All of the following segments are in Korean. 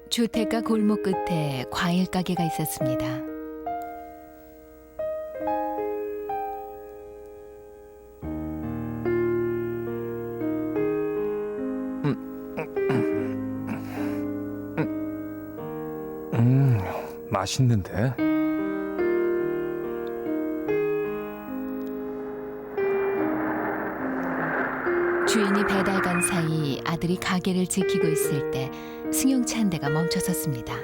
주택가 골목 끝에 과일 가게가 있었습니다. 맛있는데? 주인이 배달 간 사이 아들이 가게를 지키고 있을 때 승용차 한 대가 멈춰섰습니다.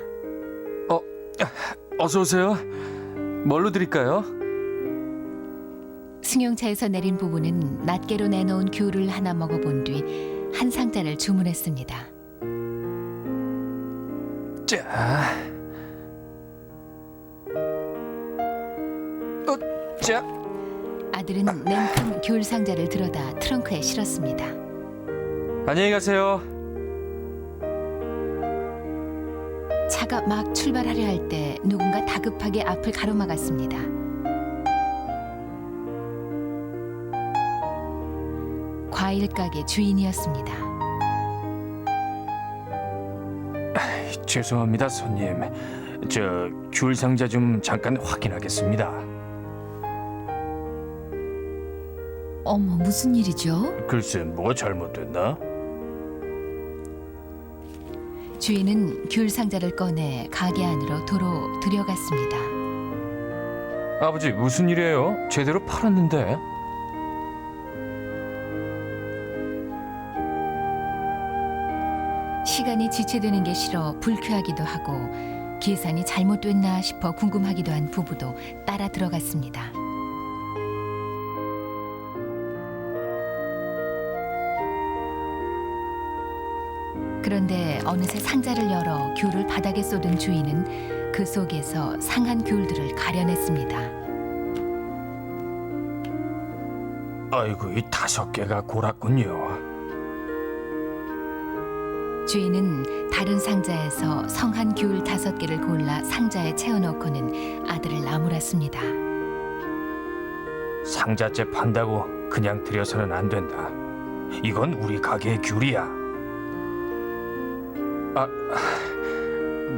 어서 오세요. 뭘로 드릴까요? 승용차에서 내린 부부는 낱개로 내놓은 귤을 하나 먹어본 뒤 한 상자를 주문했습니다. 자, 자. 아들은 냉큼 귤 상자를 들어다 트렁크에 실었습니다. 안녕히 가세요. 차가 막 출발하려 할 때 누군가 다급하게 앞을 가로막았습니다. 과일 가게 주인이었습니다. 죄송합니다, 손님. 저 귤 상자 좀 잠깐 확인하겠습니다. 어머, 무슨 일이죠? 글쎄, 뭐가 잘못됐나? 주인은 귤 상자를 꺼내 가게 안으로 도로 들여갔습니다. 아버지, 무슨 일이에요? 제대로 팔았는데. 시간이 지체되는 게 싫어 불쾌하기도 하고 계산이 잘못됐나 싶어 궁금하기도 한 부부도 따라 들어갔습니다. 그런데 어느새 상자를 열어 귤을 바닥에 쏟은 주인은 그 속에서 상한 귤들을 가려냈습니다. 아이고, 이 5개가 골았군요. 주인은 다른 상자에서 성한 귤 5개를 골라 상자에 채워넣고는 아들을 나무랐습니다. 상자째 판다고 그냥 들여서는 안 된다. 이건 우리 가게의 귤이야.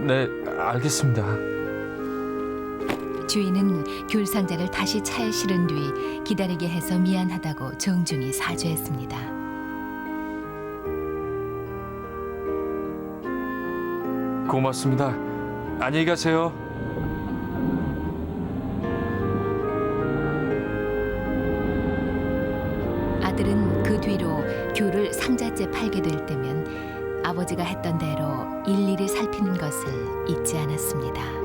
네, 알겠습니다. 주인은 귤 상자를 다시 차에 실은 뒤 기다리게 해서 미안하다고 정중히 사죄했습니다. 고맙습니다. 안녕히 가세요. 아들은 그 뒤로 귤을 상자째 팔게 될 때면 아버지가 했던 대로 일일이 살피는 것을 잊지 않았습니다.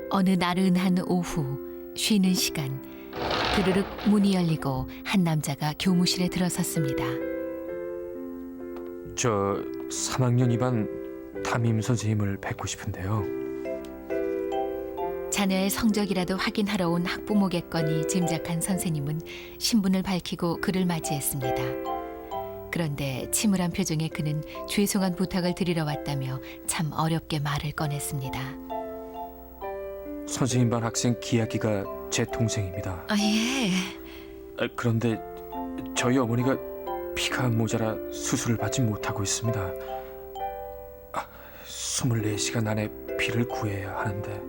어느 나른한 오후 쉬는 시간 드르륵 문이 열리고 한 남자가 교무실에 들어섰습니다. 저 3학년 2반 담임 선생님을 뵙고 싶은데요. 자녀의 성적이라도 확인하러 온 학부모겠거니 짐작한 선생님은 신분을 밝히고 그를 맞이했습니다. 그런데 침울한 표정의 그는 죄송한 부탁을 드리러 왔다며 참 어렵게 말을 꺼냈습니다. 선생님 반 학생 기아기가 제 동생입니다. 예. 그런데 저희 어머니가 피가 모자라 수술을 받지 못하고 있습니다. 24시간 안에 피를 구해야 하는데.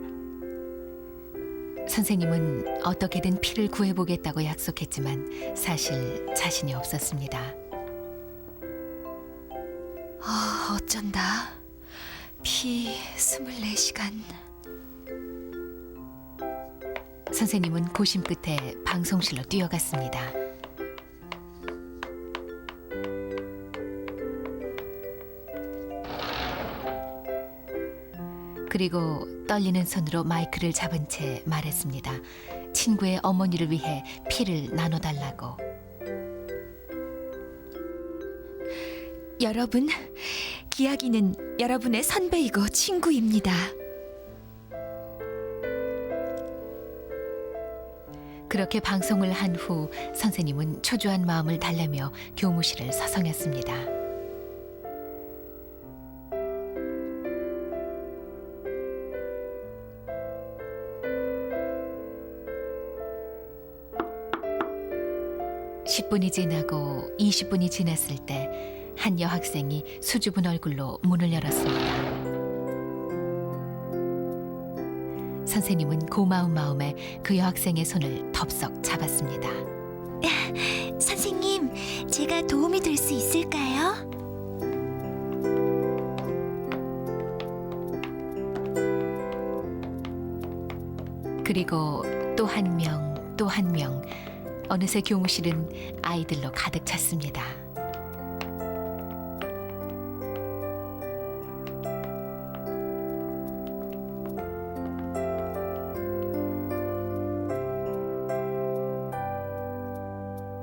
선생님은 어떻게든 피를 구해보겠다고 약속했지만 사실 자신이 없었습니다. 어쩐다. 피 24시간. 선생님은 고심 끝에 방송실로 뛰어갔습니다. 그리고 떨리는 손으로 마이크를 잡은 채 말했습니다. 친구의 어머니를 위해 피를 나눠달라고. 여러분, 기아기는 여러분의 선배이고 친구입니다. 그렇게 방송을 한 후 선생님은 초조한 마음을 달래며 교무실을 서성였습니다. (10분이) 지나고 (20분이) 지났을 때 한 여학생이 수줍은 얼굴로 문을 열었습니다. 선생님은 고마운 마음에 그 여학생의 손을 덥석 잡았습니다. 선생님, 제가 도움이 될 수 있을까요? 그리고 또 한 명, 또 한 명. 어느새 교무실은 아이들로 가득 찼습니다.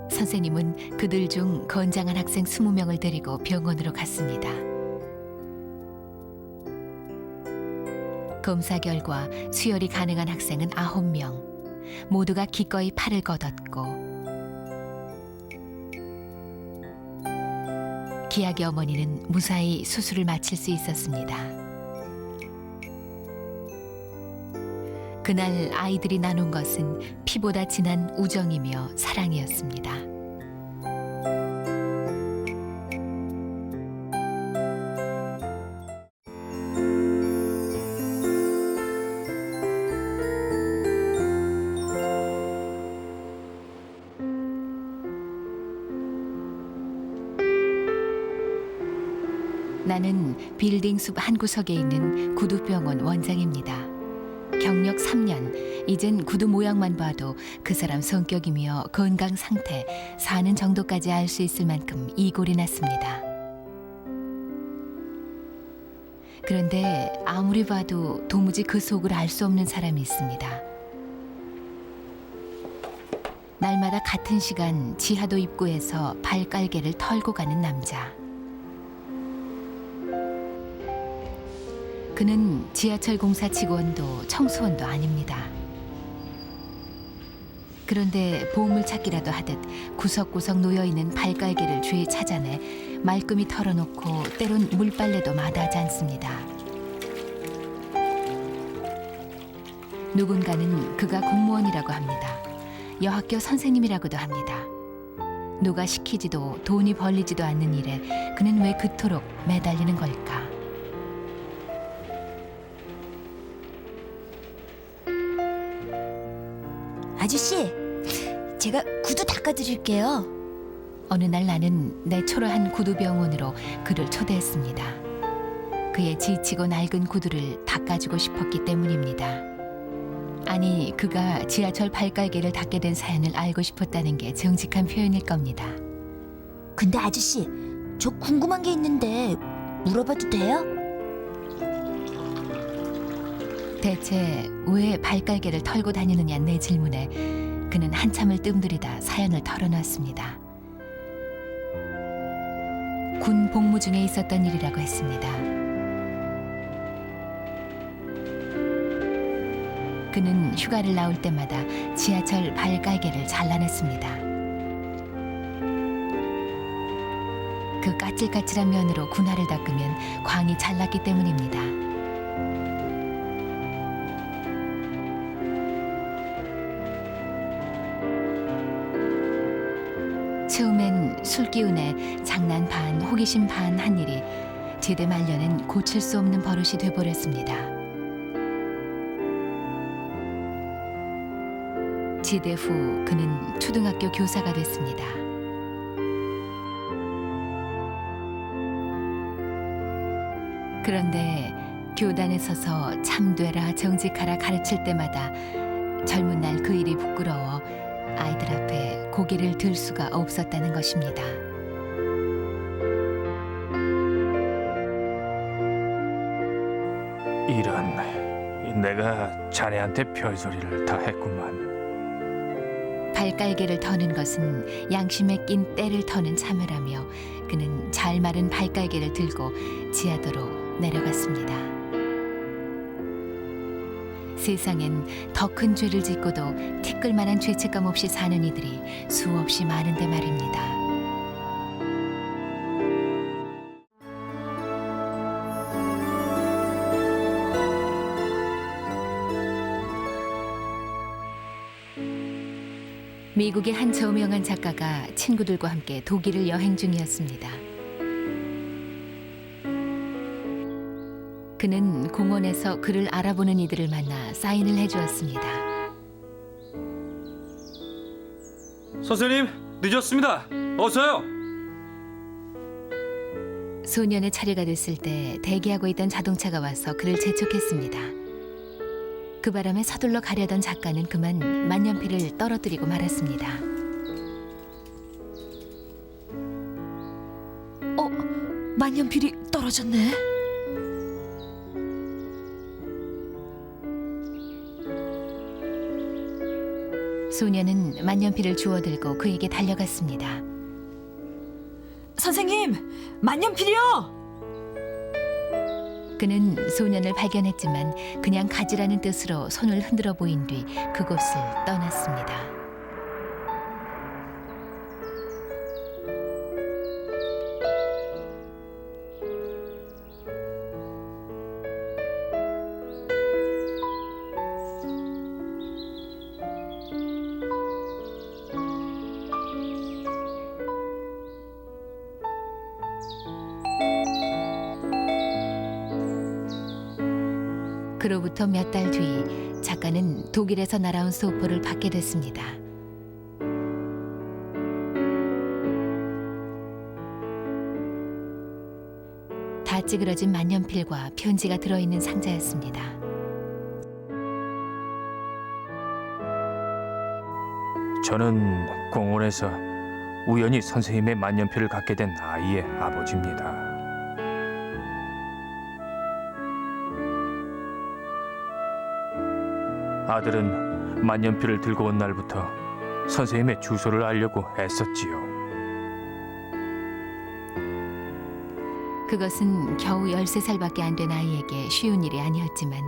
선생님은 그들 중 건장한 학생 20명을 데리고 병원으로 갔습니다. 검사 결과 수혈이 가능한 학생은 9명. 모두가 기꺼이 팔을 걷었고 기아기 어머니는 무사히 수술을 마칠 수 있었습니다. 그날 아이들이 나눈 것은 피보다 진한 우정이며 사랑이었습니다. 나는 빌딩 숲 한 구석에 있는 구두병원 원장입니다. 경력 3년, 이젠 구두 모양만 봐도 그 사람 성격이며 건강 상태, 사는 정도까지 알 수 있을 만큼 이골이 났습니다. 그런데 아무리 봐도 도무지 그 속을 알 수 없는 사람이 있습니다. 날마다 같은 시간 지하도 입구에서 발깔개를 털고 가는 남자. 그는 지하철 공사 직원도 청소원도 아닙니다. 그런데 보물찾기라도 하듯 구석구석 놓여있는 발갈개를 죄 찾아내 말끔히 털어놓고 때론 물빨래도 마다하지 않습니다. 누군가는 그가 공무원이라고 합니다. 여학교 선생님이라고도 합니다. 누가 시키지도 돈이 벌리지도 않는 일에 그는 왜 그토록 매달리는 걸까? 아저씨, 제가 구두 닦아드릴게요. 어느 날 나는 내 초라한 구두병원으로 그를 초대했습니다. 그의 지치고 낡은 구두를 닦아주고 싶었기 때문입니다. 아니, 그가 지하철 발갈개를 닦게 된 사연을 알고 싶었다는 게 정직한 표현일 겁니다. 근데 아저씨, 저 궁금한 게 있는데 물어봐도 돼요? 대체 왜 발갈개를 털고 다니느냐 내 질문에 그는 한참을 뜸들이다 사연을 털어놨습니다. 군 복무 중에 있었던 일이라고 했습니다. 그는 휴가를 나올 때마다 지하철 발갈개를 잘라냈습니다. 그 까칠까칠한 면으로 군화를 닦으면 광이 잘 났기 때문입니다. 처음엔 술 기운에 장난 반 호기심 반 한 일이 제대 말년엔 고칠 수 없는 버릇이 돼버렸습니다. 제대 후 그는 초등학교 교사가 됐습니다. 그런데 교단에 서서 참되라 정직하라 가르칠 때마다 젊은 날 그 일이 부끄러워 아이들 앞에 고개를 들 수가 없었다는 것입니다. 이런, 내가 자네한테 별소리를 다 했구만. 발깔개를 터는 것은 양심에 낀 때를 터는 참여라며 그는 잘 마른 발깔개를 들고 지하도로 내려갔습니다. 세상엔 더 큰 죄를 짓고도 티끌만한 죄책감 없이 사는 이들이 수없이 많은데 말입니다. 미국의 한 저명한 작가가 친구들과 함께 독일을 여행 중이었습니다. 그는 공원에서 그를 알아보는 이들을 만나 사인을 해주었습니다. 선생님, 늦었습니다. 어서요. 소년의 차례가 됐을 때 대기하고 있던 자동차가 와서 그를 재촉했습니다. 그 바람에 서둘러 가려던 작가는 그만 만년필을 떨어뜨리고 말았습니다. 만년필이 떨어졌네. 소년은 만년필을 주워들고 그에게 달려갔습니다. 선생님, 만년필이요. 그는 소년을 발견했지만 그냥 가지라는 뜻으로 손을 흔들어 보인 뒤 그곳을 떠났습니다. 그로부터 몇 달 뒤 작가는 독일에서 날아온 소포를 받게 됐습니다. 다 찌그러진 만년필과 편지가 들어있는 상자였습니다. 저는 공원에서 우연히 선생님의 만년필을 갖게 된 아이의 아버지입니다. 아들은 만년필을 들고 온 날부터 선생님의 주소를 알려고 애썼지요. 그것은 겨우 13살밖에 안 된 아이에게 쉬운 일이 아니었지만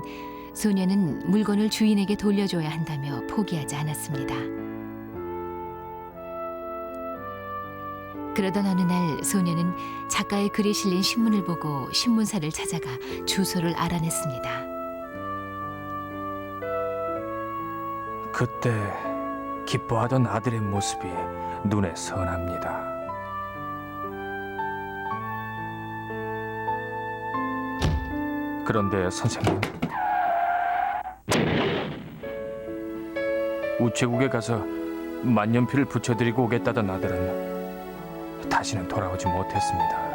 소년은 물건을 주인에게 돌려줘야 한다며 포기하지 않았습니다. 그러던 어느 날 소년은 작가의 글이 실린 신문을 보고 신문사를 찾아가 주소를 알아냈습니다. 그때 기뻐하던 아들의 모습이 눈에 선합니다. 그런데 선생님, 우체국에 가서 만년필을 붙여드리고 오겠다던 아들은 다시는 돌아오지 못했습니다.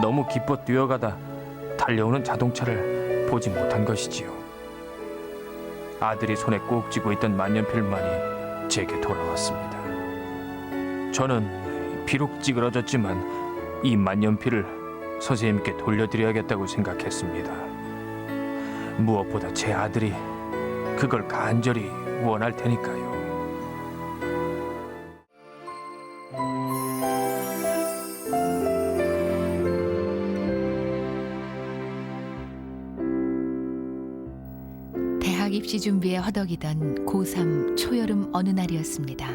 너무 기뻐 뛰어가다 달려오는 자동차를 보지 못한 것이지요. 아들이 손에 꼭 쥐고 있던 만년필만이 제게 돌아왔습니다. 저는 비록 찌그러졌지만 이 만년필을 선생님께 돌려드려야겠다고 생각했습니다. 무엇보다 제 아들이 그걸 간절히 원할 테니까요. 대학 입시 준비에 허덕이던 고3 초여름 어느 날이었습니다.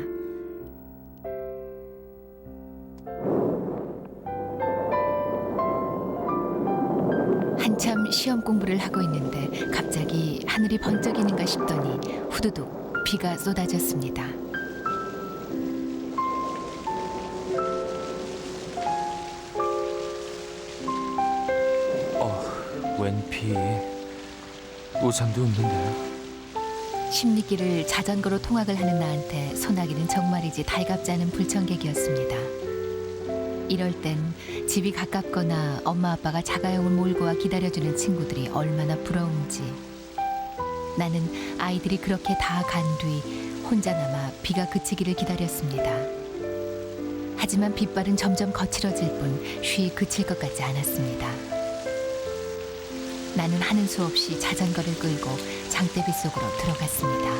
한참 시험 공부를 하고 있는데 갑자기 하늘이 번쩍이는가 싶더니 후두둑 비가 쏟아졌습니다. 웬 비? 우산도 없는데요. 십리길을 자전거로 통학을 하는 나한테 소나기는 정말이지 달갑지 않은 불청객이었습니다. 이럴 땐 집이 가깝거나 엄마 아빠가 자가용을 몰고 와 기다려주는 친구들이 얼마나 부러운지. 나는 아이들이 그렇게 다 간 뒤 혼자 남아 비가 그치기를 기다렸습니다. 하지만 빗발은 점점 거칠어질 뿐 쉬이 그칠 것 같지 않았습니다. 나는 하는 수 없이 자전거를 끌고 장대비 속으로 들어갔습니다.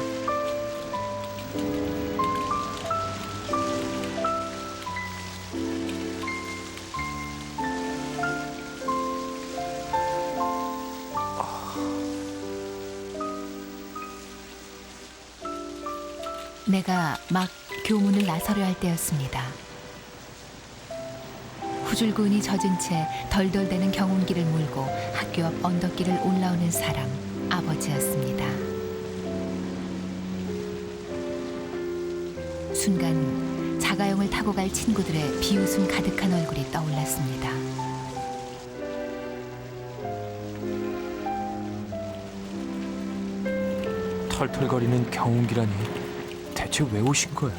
내가 막 교문을 나서려 할 때였습니다. 후줄근이 젖은 채 덜덜대는 경운기를 몰고 학교 앞 언덕길을 올라오는 사람, 아버지였습니다. 순간 자가용을 타고 갈 친구들의 비웃음 가득한 얼굴이 떠올랐습니다. 털털거리는 경운기라니 대체 왜 오신 거야?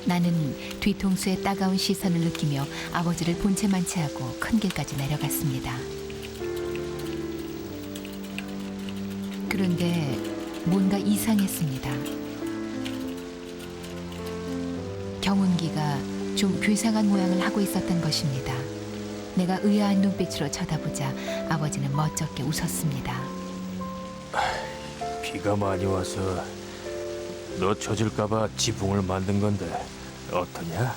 나는 뒤통수의 따가운 시선을 느끼며 아버지를 본체만 채하고 큰 길까지 내려갔습니다. 그런데 뭔가 이상했습니다. 경운기가 좀 괴상한 모양을 하고 있었던 것입니다. 내가 의아한 눈빛으로 쳐다보자 아버지는 멋쩍게 웃었습니다. 비가 많이 와서 너 젖을까봐 지붕을 만든 건데 어떠냐?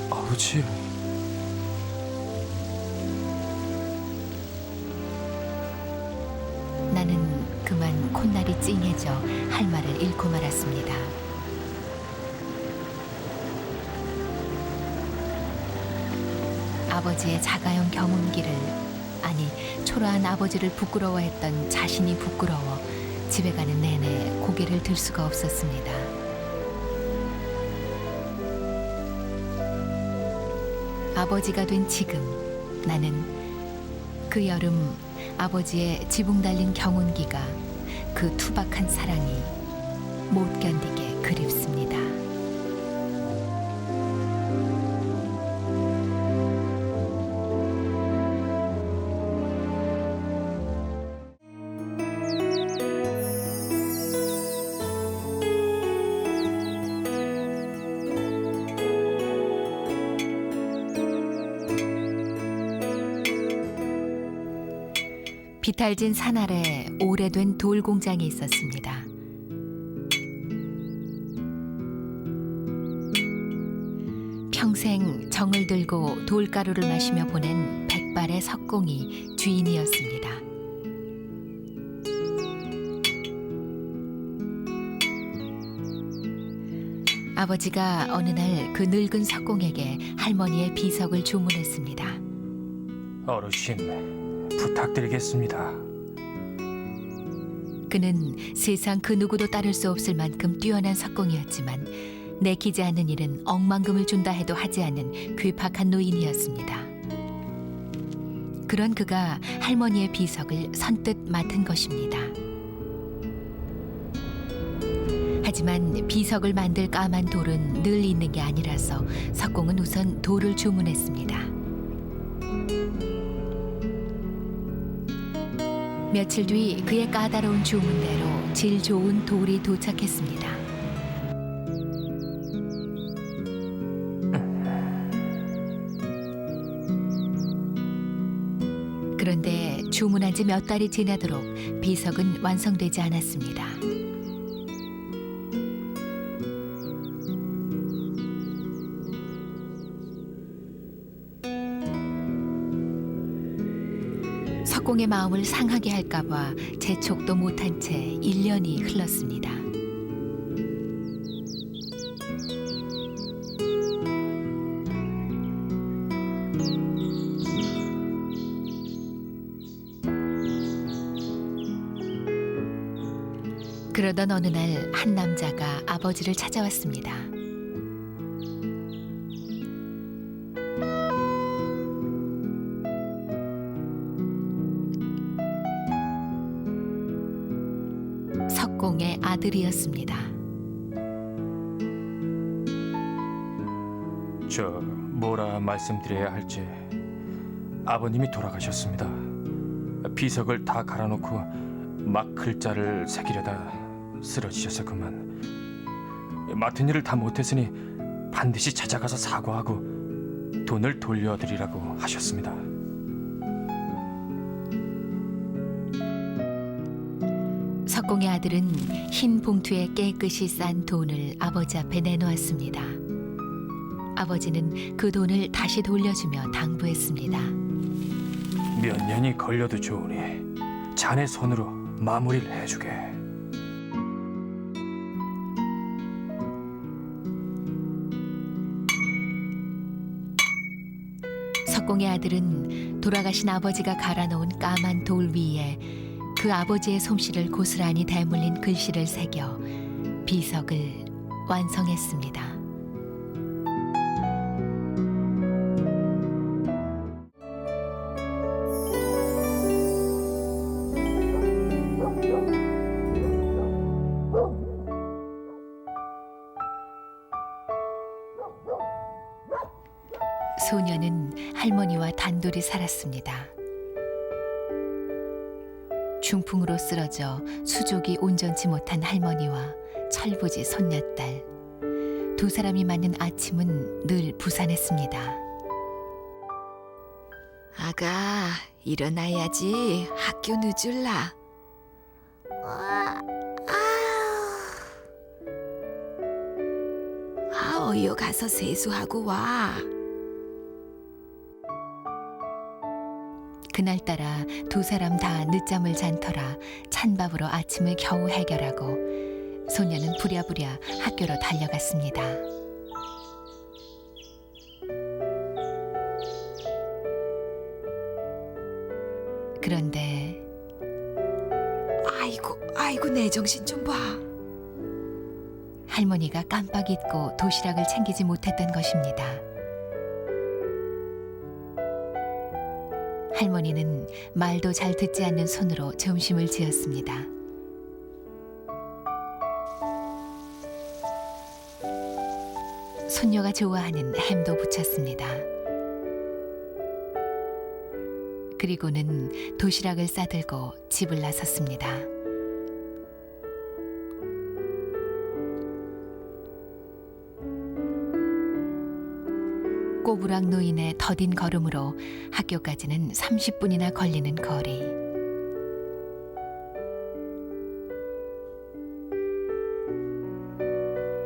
아버지. 나는 그만 콧날이 찡해져 할 말을 잃고 말았습니다. 아버지의 자가용 경운기를, 아니 초라한 아버지를 부끄러워했던 자신이 부끄러워 집에 가는 내내 고개를 들 수가 없었습니다. 아버지가 된 지금 나는 그 여름 아버지의 지붕 달린 경운기가, 그 투박한 사랑이 못 견디게 그립습니다. 비탈진 산 아래 오래된 돌 공장이 있었습니다. 평생 정을 들고 돌가루를 마시며 보낸 백발의 석공이 주인이었습니다. 아버지가 어느 날 그 늙은 석공에게 할머니의 비석을 주문했습니다. 어르신, 부탁드리겠습니다. 그는 세상 그 누구도 따를 수 없을 만큼 뛰어난 석공이었지만 내키지 않는 일은 억만금을 준다 해도 하지 않는 괴팍한 노인이었습니다. 그런 그가 할머니의 비석을 선뜻 맡은 것입니다. 하지만 비석을 만들 까만 돌은 늘 있는 게 아니라서 석공은 우선 돌을 주문했습니다. 며칠 뒤 그의 까다로운 주문대로 질 좋은 돌이 도착했습니다. 그런데 주문한 지 몇 달이 지나도록 비석은 완성되지 않았습니다. 석공의 마음을 상하게 할까봐 재촉도 못한 채 1년이 흘렀습니다. 그러던 어느 날 한 남자가 아버지를 찾아왔습니다. 석공의 아들이었습니다. 저 뭐라 말씀드려야 할지 아버님이 돌아가셨습니다. 비석을 다 갈아놓고 막 글자를 새기려다 쓰러지셔서 그만. 맡은 일을 다 못했으니 반드시 찾아가서 사과하고 돈을 돌려드리라고 하셨습니다. 석공의 아들은 흰 봉투에 깨끗이 싼 돈을 아버지 앞에 내놓았습니다. 아버지는 그 돈을 다시 돌려주며 당부했습니다. 몇 년이 걸려도 좋으니 자네 손으로 마무리를 해주게. 석공의 아들은 돌아가신 아버지가 갈아놓은 까만 돌 위에 그 아버지의 솜씨를 고스란히 대물린 글씨를 새겨 비석을 완성했습니다. 소녀는 할머니와 단둘이 살았습니다. 중풍으로 쓰러져 수족이 온전치 못한 할머니와 철부지 손녀딸 두 사람이 맞는 아침은 늘 부산했습니다. 아가, 일어나야지. 학교 늦을라. 어여 가서 세수하고 와. 그날따라 두 사람 다 늦잠을 잔 터라 찬밥으로 아침을 겨우 해결하고 소녀는 부랴부랴 학교로 달려갔습니다. 그런데 아이고 내 정신 좀 봐. 할머니가 깜빡 잊고 도시락을 챙기지 못했던 것입니다. 할머니는 말도 잘 듣지 않는 손으로 점심을 지었습니다. 손녀가 좋아하는 햄도 부쳤습니다. 그리고는 도시락을 싸들고 집을 나섰습니다. 꼬부랑 노인의 더딘 걸음으로 학교까지는 30분이나 걸리는 거리.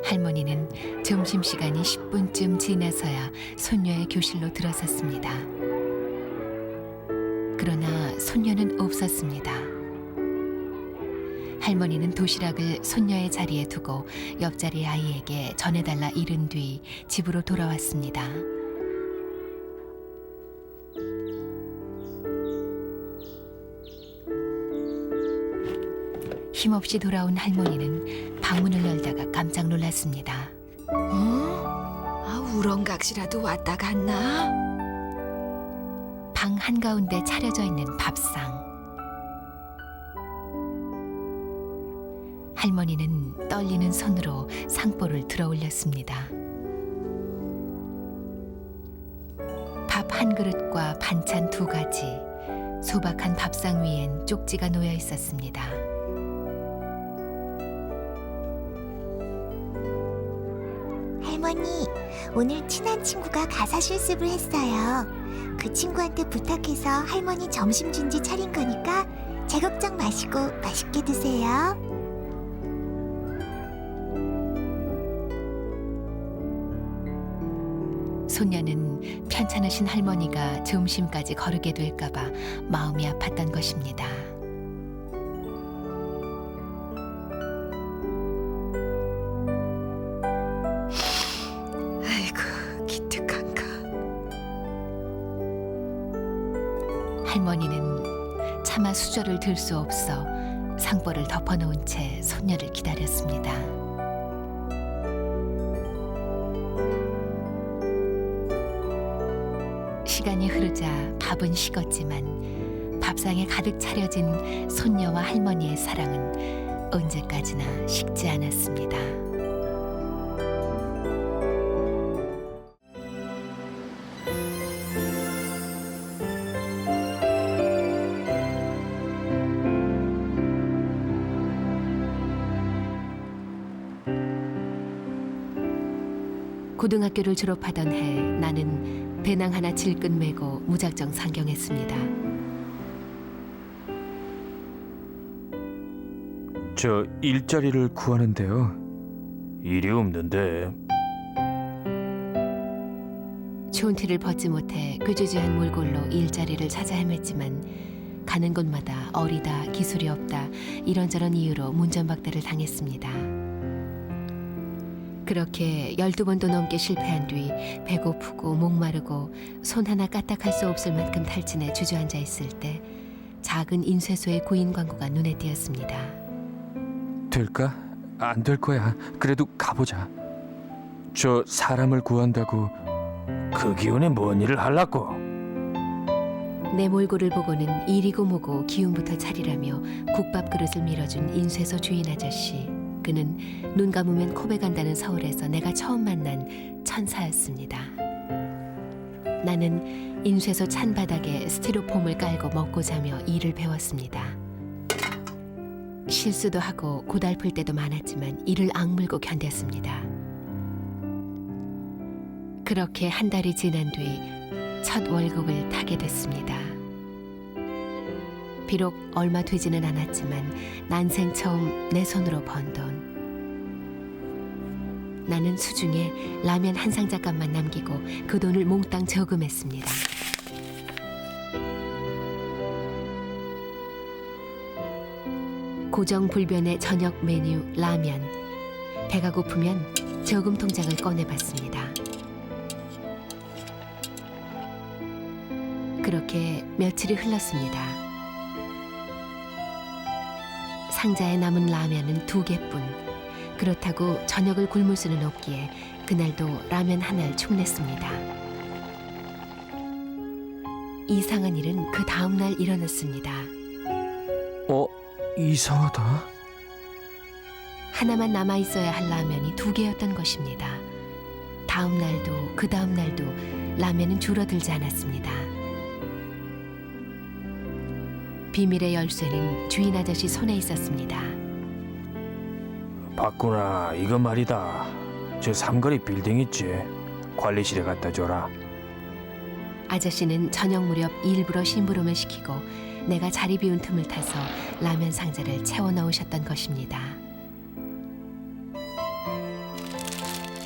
할머니는 점심시간이 10분쯤 지나서야 손녀의 교실로 들어섰습니다. 그러나 손녀는 없었습니다. 할머니는 도시락을 손녀의 자리에 두고 옆자리 아이에게 전해달라 이른 뒤 집으로 돌아왔습니다. 힘없이 돌아온 할머니는 방문을 열다가 깜짝 놀랐습니다. 우렁각시라도 왔다 갔나? 방 한가운데 차려져 있는 밥상. 할머니는 떨리는 손으로 상보를 들어 올렸습니다. 밥 한 그릇과 반찬 2가지, 소박한 밥상 위엔 쪽지가 놓여 있었습니다. 할머니, 오늘 친한 친구가 가사 실습을 했어요. 그 친구한테 부탁해서 할머니 점심 준비 차린 거니까 제 걱정 마시고 맛있게 드세요. 손녀는 편찮으신 할머니가 점심까지 거르게 될까봐 마음이 아팠던 것입니다. 아이고 기특한가. 할머니는 차마 수저를 들 수 없어 상보를 덮어놓은 채 손녀를 기다렸습니다. 시간이 흐르자 밥은 식었지만 밥상에 가득 차려진 손녀와 할머니의 사랑은 언제까지나 식지 않았습니다. 고등학교를 졸업하던 해 나는 배낭 하나 질끈 메고 무작정 상경했습니다. 저 일자리를 구하는데요. 일이 없는데. 추운 티를 벗지 못해 꾀주지한 몰골로 일자리를 찾아 헤맸지만 가는 곳마다 어리다, 기술이 없다 이런저런 이유로 문전박대를 당했습니다. 그렇게 12번도 넘게 실패한 뒤 배고프고 목마르고 손 하나 까딱할 수 없을 만큼 탈진해 주저앉아 있을 때 작은 인쇄소의 구인 광고가 눈에 띄었습니다. 될까? 안 될 거야. 그래도 가보자. 저 사람을 구한다고. 그 기운에 뭔 일을 할라고? 내 몰골을 보고는 이리고 뭐고 기운부터 차리라며 국밥 그릇을 밀어준 인쇄소 주인 아저씨. 그는 눈 감으면 코베 간다는 서울에서 내가 처음 만난 천사였습니다. 나는 인쇄소 찬 바닥에 스티로폼을 깔고 먹고 자며 일을 배웠습니다. 실수도 하고 고달플 때도 많았지만 이를 악물고 견뎠습니다. 그렇게 한 달이 지난 뒤 첫 월급을 타게 됐습니다. 비록 얼마 되지는 않았지만 난생 처음 내 손으로 번 돈. 나는 수중에 라면 한 상자 값만 남기고 그 돈을 몽땅 저금했습니다. 고정 불변의 저녁 메뉴 라면. 배가 고프면 저금 통장을 꺼내봤습니다. 그렇게 며칠이 흘렀습니다. 상자에 남은 라면은 2개뿐. 그렇다고 저녁을 굶을 수는 없기에 그날도 라면 하나를 축냈습니다. 이상한 일은 그 다음 날 일어났습니다. 이상하다. 하나만 남아 있어야 할 라면이 2개였던 것입니다. 다음 날도 그 다음 날도 라면은 줄어들지 않았습니다. 비밀의 열쇠는 주인 아저씨 손에 있었습니다. 봤구나. 이거 말이다. 저 삼거리 빌딩 있지? 관리실에 갖다 줘라. 아저씨는 저녁 무렵 일부러 심부름을 시키고 내가 자리 비운 틈을 타서 라면 상자를 채워 넣으셨던 것입니다.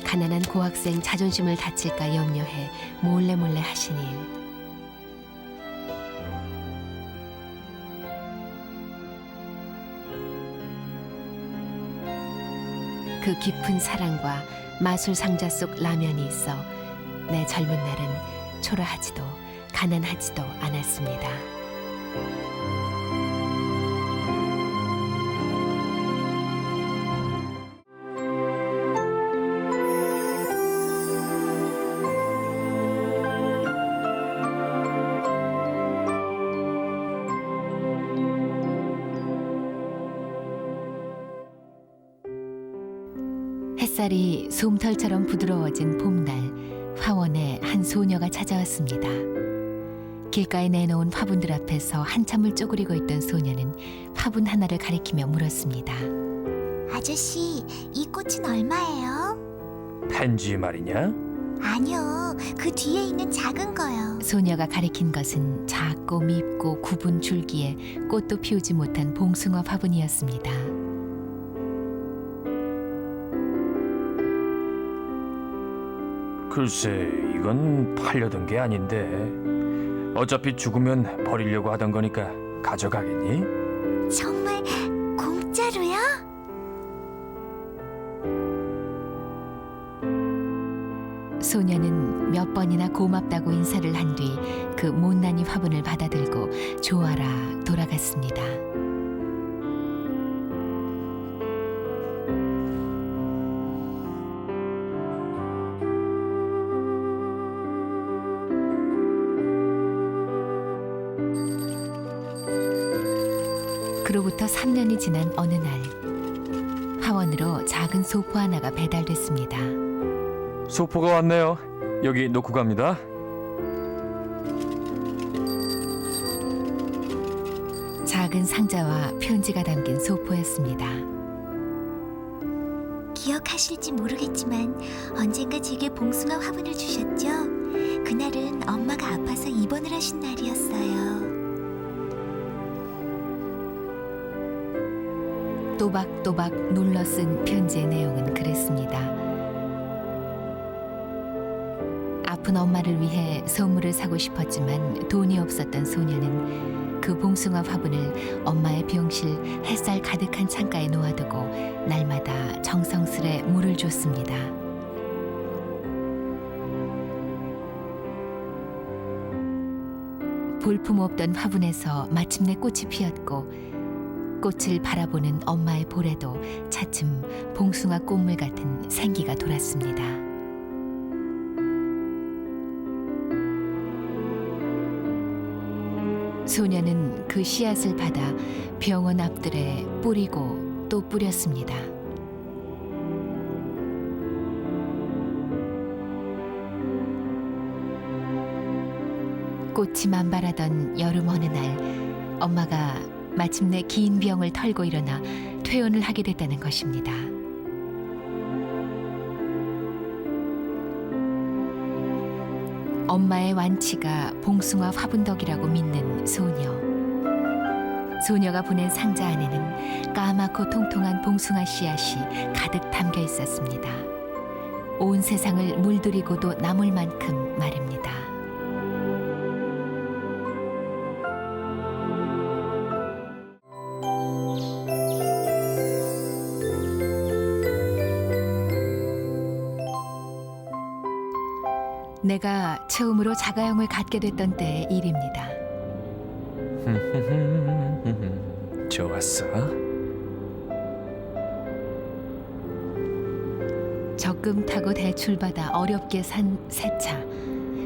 가난한 고학생 자존심을 다칠까 염려해 몰래 하신 일. 그 깊은 사랑과 마술 상자 속 라면이 있어 내 젊은 날은 초라하지도 가난하지도 않았습니다. 햇살이 솜털처럼 부드러워진 봄날, 화원에 한 소녀가 찾아왔습니다. 길가에 내놓은 화분들 앞에서 한참을 쪼그리고 있던 소녀는 화분 하나를 가리키며 물었습니다. 아저씨, 이 꽃은 얼마예요? 펜지 말이냐? 아니요, 그 뒤에 있는 작은 거요. 소녀가 가리킨 것은 작고 밉고 굽은 줄기에 꽃도 피우지 못한 봉숭아 화분이었습니다. 글쎄, 이건 팔려던 게 아닌데. 어차피 죽으면 버리려고 하던 거니까 가져가겠니? 정말 공짜로요? 소녀는 몇 번이나 고맙다고 인사를 한 뒤 그 못난이 화분을 받아들고 좋아라 돌아갔습니다. 그로부터 3년이 지난 어느 날 화원으로 작은 소포 하나가 배달됐습니다. 소포가 왔네요. 여기 놓고 갑니다. 작은 상자와 편지가 담긴 소포였습니다. 기억하실지 모르겠지만 언젠가 제게 봉숭아 화분을 주셨죠? 그날은 입원을 하신 날이었어요. 또박또박 눌러 쓴 편지의 내용은 그랬습니다. 아픈 엄마를 위해 선물을 사고 싶었지만 돈이 없었던 소녀는 그 봉숭아 화분을 엄마의 병실 햇살 가득한 창가에 놓아두고 날마다 정성스레 물을 줬습니다. 볼품없던 화분에서 마침내 꽃이 피었고 꽃을 바라보는 엄마의 볼에도 차츰 봉숭아 꽃물 같은 생기가 돌았습니다. 소녀는 그 씨앗을 받아 병원 앞들에 뿌리고 또 뿌렸습니다. 꽃이 만발하던 여름 어느 날 엄마가 마침내 긴 병을 털고 일어나 퇴원을 하게 됐다는 것입니다. 엄마의 완치가 봉숭아 화분덕이라고 믿는 소녀. 소녀가 보낸 상자 안에는 까맣고 통통한 봉숭아 씨앗이 가득 담겨 있었습니다. 온 세상을 물들이고도 남을 만큼 말입니다. 내가 처음으로 자가용을 갖게 됐던 때의 일입니다. 좋았어. 적금 타고 대출받아 어렵게 산 새 차.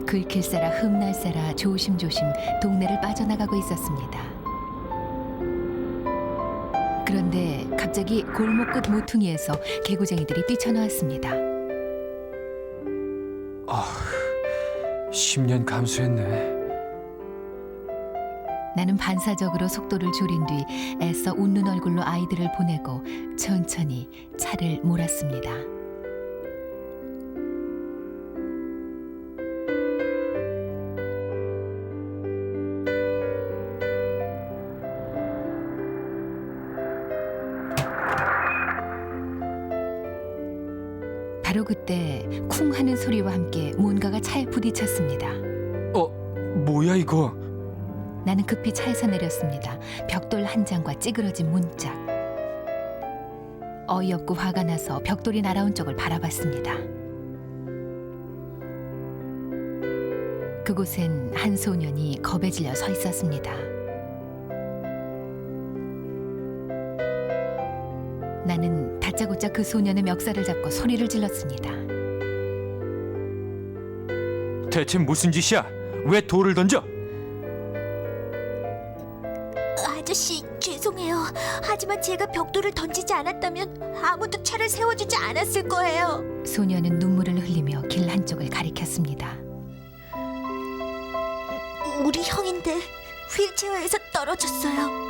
긁힐세라 흠날세라 조심조심 동네를 빠져나가고 있었습니다. 그런데 갑자기 골목 끝 모퉁이에서 개구쟁이들이 뛰쳐나왔습니다. 10년 감수했네. 나는 반사적으로 속도를 줄인 뒤 애써 웃는 얼굴로 아이들을 보내고 천천히 차를 몰았습니다. 바로 그때 쿵 하는 소리와 함께 뭔가가 차에 부딪혔습니다. 뭐야 이거? 나는 급히 차에서 내렸습니다. 벽돌 한 장과 찌그러진 문짝. 어이없고 화가 나서 벽돌이 날아온 쪽을 바라봤습니다. 그곳엔 한 소년이 겁에 질려 서 있었습니다. 나는 다짜고짜 그 소년의 멱살을 잡고 소리를 질렀습니다. 대체 무슨 짓이야? 왜 돌을 던져? 아저씨, 죄송해요. 하지만 제가 벽돌을 던지지 않았다면 아무도 차를 세워주지 않았을 거예요. 소년은 눈물을 흘리며 길 한쪽을 가리켰습니다. 우리 형인데 휠체어에서 떨어졌어요.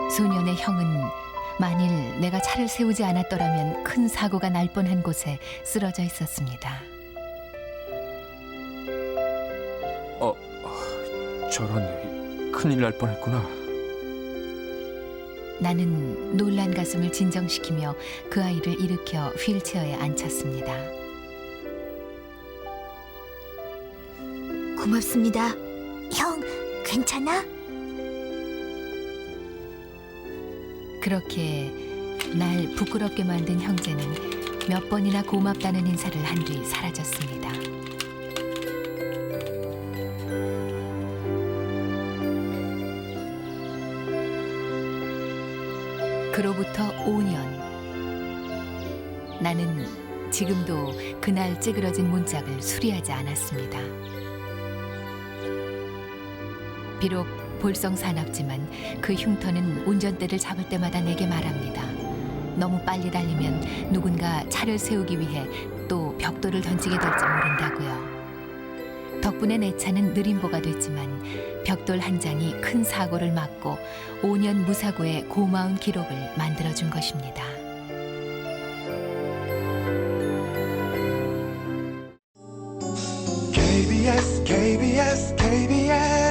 소년의 형은 만일 내가 차를 세우지 않았더라면 큰 사고가 날 뻔한 곳에 쓰러져 있었습니다. 저런, 큰일 날 뻔했구나. 나는 놀란 가슴을 진정시키며 그 아이를 일으켜 휠체어에 앉혔습니다. 고맙습니다. 형, 괜찮아? 그렇게 날 부끄럽게 만든 형제는 몇 번이나 고맙다는 인사를 한 뒤 사라졌습니다. 그로부터 5년. 나는 지금도 그날 찌그러진 문짝을 수리하지 않았습니다. 비록 볼성사납지만 그 흉터는 운전대를 잡을 때마다 내게 말합니다. 너무 빨리 달리면 누군가 차를 세우기 위해 또 벽돌을 던지게 될지 모른다고요. 덕분에 내 차는 느림보가 됐지만 벽돌 한 장이 큰 사고를 막고 5년 무사고의 고마운 기록을 만들어준 것입니다. KBS KBS KBS